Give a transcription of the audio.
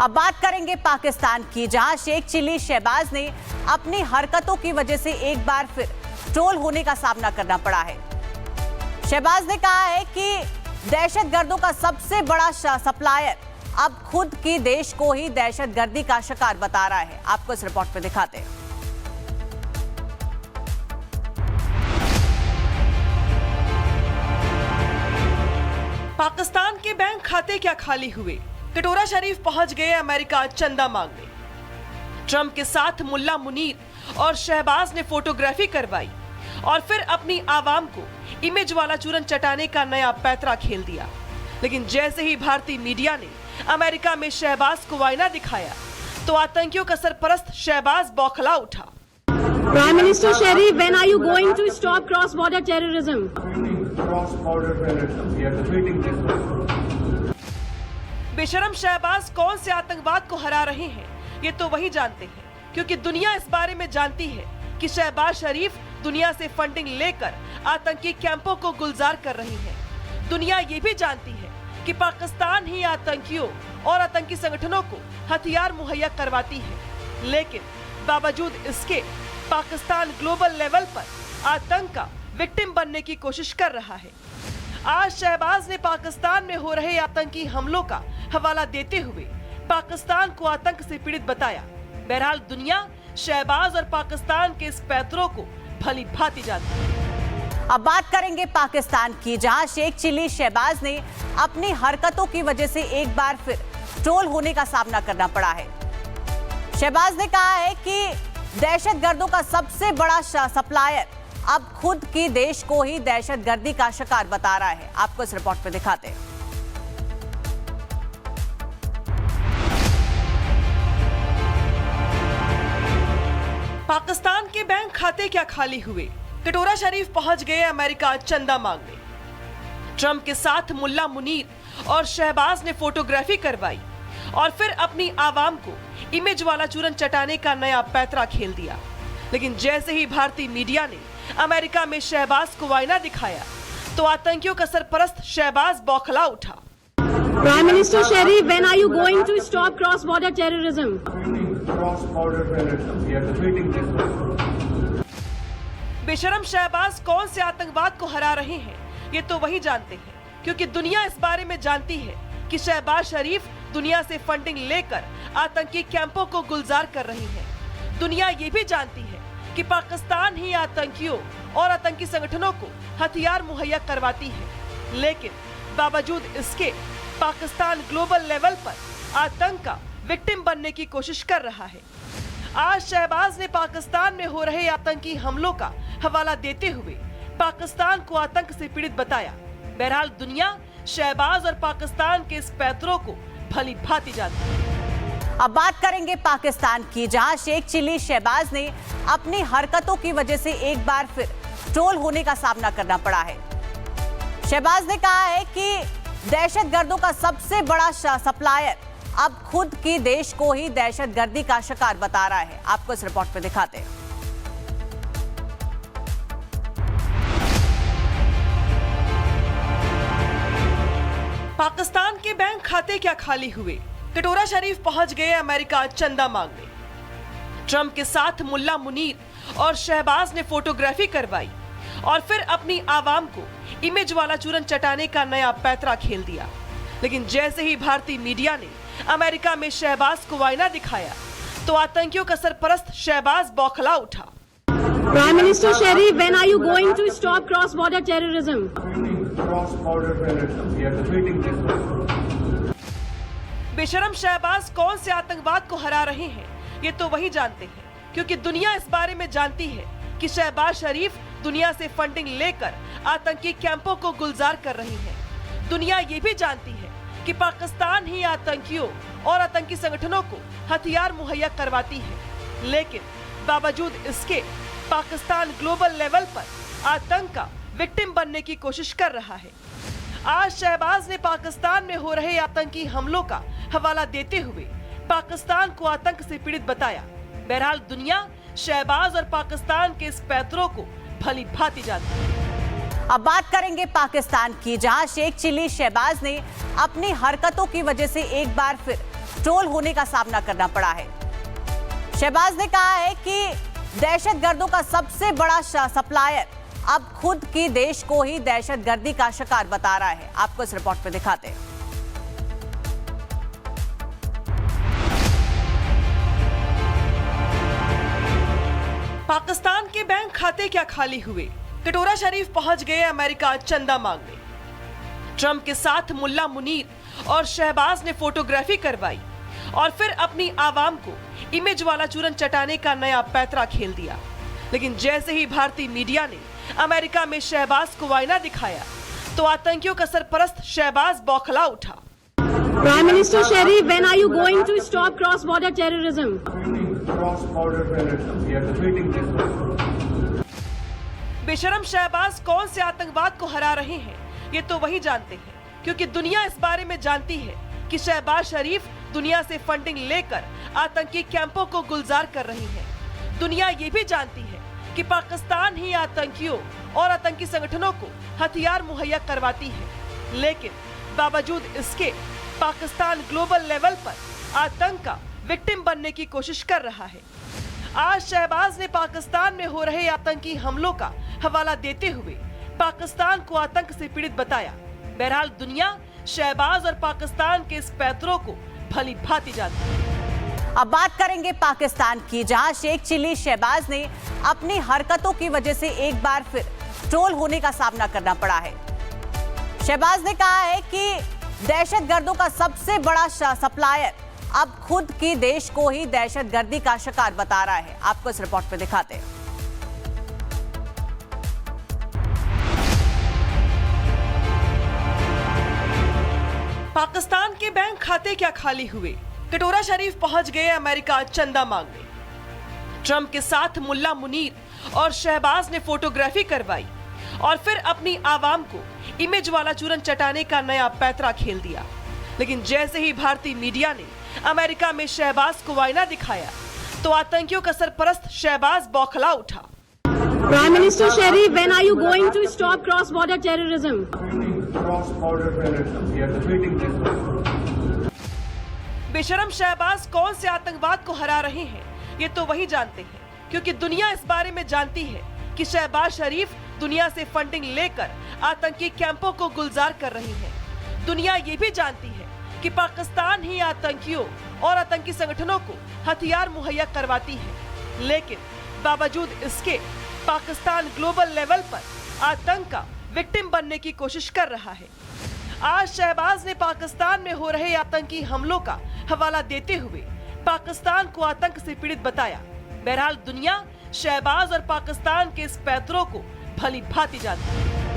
अब बात करेंगे पाकिस्तान की, जहां शेख चिल्ली शहबाज ने अपनी हरकतों की वजह से एक बार फिर ट्रोल होने का सामना करना पड़ा है। शहबाज ने कहा है कि दहशतगर्दों का सबसे बड़ा सप्लायर अब खुद की देश को ही दहशतगर्दी का शिकार बता रहा है। आपको इस रिपोर्ट में दिखाते हैं। पाकिस्तान के बैंक खाते क्या खाली हुए, कटोरा शरीफ पहुंच गए अमेरिका चंदा मांगने। ट्रंप के साथ मुल्ला मुनीर और शहबाज ने फोटोग्राफी करवाई और फिर अपनी आवाम को इमेज वाला चूरन चटाने का नया पैतरा खेल दिया। लेकिन जैसे ही भारतीय मीडिया ने अमेरिका में शहबाज को आईना दिखाया तो आतंकियों का सरपरस्त शहबाज बौखला उठा। Prime Minister Sharif, when are you going to stop cross-border terrorism? Cross-border terrorism. We are defeating this. बेशरम शहबाज कौन से आतंकवाद को हरा रहे हैं, ये तो वही जानते हैं, क्योंकि दुनिया इस बारे में जानती है कि शहबाज शरीफ दुनिया से फंडिंग लेकर आतंकी कैंपों को गुलजार कर रही है। दुनिया ये भी जानती है कि पाकिस्तान ही आतंकियों और आतंकी संगठनों को हथियार मुहैया करवाती है। लेकिन बावजूद इसके पाकिस्तान ग्लोबल लेवल पर आतंक का विक्टिम बनने की कोशिश कर रहा है। आज शहबाज ने पाकिस्तान में हो रहे आतंकी हमलों का हवाला देते हुए पाकिस्तान को आतंक से पीड़ित बताया। बहरहाल दुनिया शहबाज और पाकिस्तान के इस पैतरों को भली भांति जानती है। अब बात करेंगे पाकिस्तान की, जहां शेख चिल्ली शहबाज ने अपनी हरकतों की वजह से एक बार फिर ट्रोल होने का सामना करना पड़ा है। शहबाज ने कहा है कि दहशतगर्दों का सबसे बड़ा सप्लायर अब खुद की देश को ही दहशतगर्दी का शिकार बता रहा है। आपको इस रिपोर्ट में दिखाते हैं। पाकिस्तान के बैंक खाते क्या खाली हुए, कटोरा शरीफ पहुंच गए अमेरिका चंदा मांगने। ट्रंप के साथ मुल्ला मुनीर और शहबाज ने फोटोग्राफी करवाई और फिर अपनी आवाम को इमेज वाला चूरन चटाने का नया पैतरा खेल दिया। लेकिन जैसे ही भारतीय मीडिया ने अमेरिका में शहबाज को आईना दिखाया तो आतंकियों का सरपरस्त शहबाज बौखला उठा। Prime Minister Sharif, when are you going to stop cross-border terrorism? Cross-border terrorism. We are defeating this. बेशरम शहबाज कौन से आतंकवाद को हरा रहे हैं, ये तो वही जानते हैं, क्योंकि दुनिया इस बारे में जानती है कि शहबाज शरीफ दुनिया से फंडिंग लेकर आतंकी कैंपों को गुलजार कर रही है। दुनिया ये भी जानती है कि पाकिस्तान ही आतंकियों और आतंकी संगठनों को हथियार मुहैया करवाती है। लेकिन बावजूद इसके पाकिस्तान ग्लोबल लेवल पर आतंक का विक्टिम बनने की कोशिश कर रहा है। आज शहबाज ने पाकिस्तान में हो रहे आतंकी हमलों का हवाला देते हुए पाकिस्तान को आतंक से पीड़ित बताया। बहरहाल दुनिया शहबाज और पाकिस्तान के इस पैतरों को भली भांति जानती है। अब बात करेंगे पाकिस्तान की, जहां शेख चिल्ली शहबाज ने अपनी हरकतों की वजह से एक बार फिर ट्रोल होने का सामना करना पड़ा है। शहबाज ने कहा है कि दहशतगर्दों का सबसे बड़ा सप्लायर अब खुद की देश को ही दहशतगर्दी का शिकार बता रहा है। आपको इस रिपोर्ट में दिखाते हैं। पाकिस्तान के बैंक खाते क्या खाली हुए, कटोरा शरीफ पहुंच गए अमेरिका चंदा मांगने। ट्रंप के साथ मुल्ला मुनीर और शहबाज ने फोटोग्राफी करवाई और फिर अपनी आवाम को इमेज वाला चूरन चटाने का नया पैतरा खेल दिया। लेकिन जैसे ही भारतीय मीडिया ने अमेरिका में शहबाज को आईना दिखाया तो आतंकियों का सरपरस्त शहबाज बौखला उठा। Prime Minister Sharif, when are you going to stop cross-border terrorism? Cross-border terrorism. We are defeating this. बेशरम शहबाज कौन से आतंकवाद को हरा रहे हैं, ये तो वही जानते हैं, क्योंकि दुनिया इस बारे में जानती है कि शहबाज शरीफ दुनिया से फंडिंग लेकर आतंकी कैंपों को गुलजार कर रही है। दुनिया ये भी जानती है कि पाकिस्तान ही आतंकियों और आतंकी संगठनों को हथियार मुहैया करवाती है। लेकिन बावजूद इसके पाकिस्तान ग्लोबल लेवल पर आतंक का विक्टिम बनने की कोशिश कर रहा है। आज शहबाज ने पाकिस्तान में हो रहे आतंकी हमलों का हवाला देते हुए पाकिस्तान को आतंक से पीड़ित बताया। बहरहाल दुनिया शहबाज और पाकिस्तान के इस पैतरों को भली भांति जानती है। अब बात करेंगे पाकिस्तान की, जहां शेख चिल्ली शहबाज ने अपनी हरकतों की वजह से एक बार फिर ट्रोल होने का सामना करना पड़ा है। शहबाज ने कहा है कि दहशतगर्दों का सबसे बड़ा सप्लायर अब खुद की देश को ही दहशतगर्दी का शिकार बता रहा है। आपको इस रिपोर्ट में दिखाते हैं। पाकिस्तान के बैंक खाते क्या खाली हुए, कटोरा शरीफ पहुंच गए अमेरिका चंदा मांगने। ट्रंप के साथ मुल्ला मुनीर और शहबाज ने फोटोग्राफी करवाई और फिर अपनी आवाम को इमेज वाला चूरन चटाने का नया पैतरा खेल दिया। लेकिन जैसे ही भारतीय मीडिया ने अमेरिका में शहबाज को आईना दिखाया तो आतंकियों का सरपरस्त शहबाज बौखला उठा। Prime Minister Sharif, when are you going to stop cross-border terrorism? Cross-border terrorism. We are defeating this one. बेशरम शहबाज कौन से आतंकवाद को हरा रहे हैं ये तो वही जानते हैं, क्योंकि दुनिया इस बारे में जानती है कि शहबाज शरीफ दुनिया से फंडिंग लेकर आतंकी कैंपों को गुलजार कर रही है। दुनिया ये भी जानती है कि पाकिस्तान ही आतंकियों और आतंकी संगठनों को हथियार मुहैया करवाती है। लेकिन बावजूद इसके पाकिस्तान ग्लोबल लेवल पर आतंक का विक्टिम बनने की कोशिश कर रहा है। आज शहबाज ने पाकिस्तान में हो रहे आतंकी हमलों का हवाला देते हुए पाकिस्तान को आतंक से पीड़ित बताया। बहरहाल दुनिया शहबाज और पाकिस्तान के इस पैतरों को भली भांति जानती है। अब बात करेंगे पाकिस्तान की, जहां शेख चिल्ली शहबाज ने अपनी हरकतों की वजह से एक बार फिर ट्रोल होने का सामना करना पड़ा है। शहबाज ने कहा है कि दहशतगर्दों का सबसे बड़ा सप्लायर अब खुद की देश को ही दहशतगर्दी का शिकार बता रहा है। आपको इस रिपोर्ट में दिखाते हैं। पाकिस्तान के बैंक खाते क्या खाली हुए, कटोरा शरीफ पहुंच गए अमेरिका चंदा मांगने। ट्रंप के साथ मुल्ला मुनीर और शहबाज ने फोटोग्राफी करवाई और फिर अपनी आवाम को इमेज वाला चूरन चटाने का नया पैतरा खेल दिया। लेकिन जैसे ही भारतीय मीडिया ने अमेरिका में शहबाज को आईना दिखाया तो आतंकियों का सरपरस्त शहबाज बौखला उठा। Prime Minister Sharif, when are you going to stop cross-border terrorism? Cross-border terrorism. We are defeating this one. बेशरम शहबाज कौन से आतंकवाद को हरा रहे हैं ये तो वही जानते हैं, क्योंकि दुनिया इस बारे में जानती है कि शहबाज शरीफ दुनिया से फंडिंग लेकर आतंकी कैंपों को गुलजार कर रही है। दुनिया ये भी जानती है कि पाकिस्तान ही आतंकियों और आतंकी संगठनों को हथियार मुहैया करवाती है। लेकिन बावजूद इसके पाकिस्तान ग्लोबल लेवल पर आतंक का विक्टिम बनने की कोशिश कर रहा है। आज शहबाज ने पाकिस्तान में हो रहे आतंकी हमलों का हवाला देते हुए पाकिस्तान को आतंक से पीड़ित बताया। बहरहाल दुनिया शहबाज और पाकिस्तान के इस पैतरों को भली भांति जानती है।